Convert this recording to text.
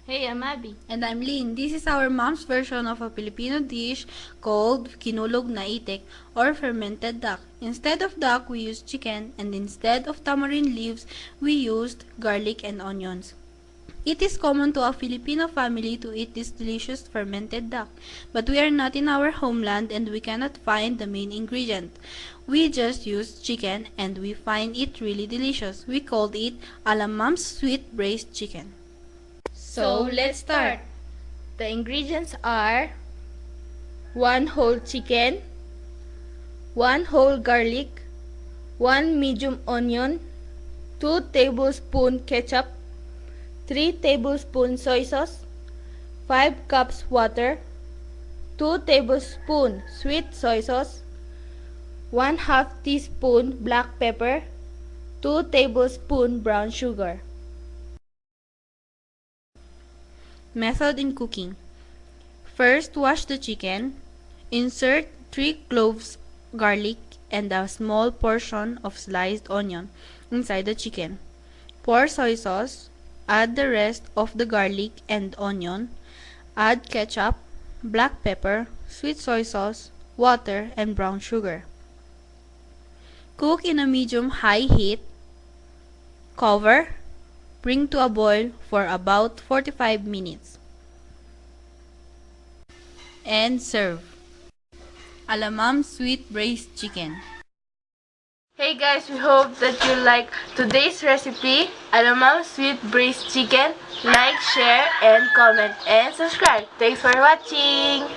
Hey, I'm Abby. And I'm Lynn. This is our mom's version of a Filipino dish called kinulog na itik or fermented duck. Instead of duck, we used chicken, and instead of tamarind leaves, we used garlic and onions. It is common to a Filipino family to eat this delicious fermented duck, but we are not in our homeland and we cannot find the main ingredient. We just used chicken and we find it really delicious. We called it Alamam's sweet braised chicken. So, let's start. The ingredients are 1 whole chicken, 1 whole garlic, 1 medium onion, 2 tablespoon ketchup, 3 tablespoon soy sauce, 5 cups water, 2 tablespoon sweet soy sauce, 1/2 teaspoon black pepper, 2 tablespoon brown sugar. Method in cooking. First, wash the chicken. Insert 3 cloves garlic and a small portion of sliced onion inside the chicken. Pour soy sauce. Add the rest of the garlic and onion. Add ketchup, black pepper, sweet soy sauce, water, and brown sugar. Cook in a medium-high heat. Cover. Bring to a boil for about 45 minutes. And serve. Alamam sweet braised chicken. Hey guys, we hope that you like today's recipe, Alamang Sweet Braised Chicken. Like, share, and comment, and subscribe. Thanks for watching!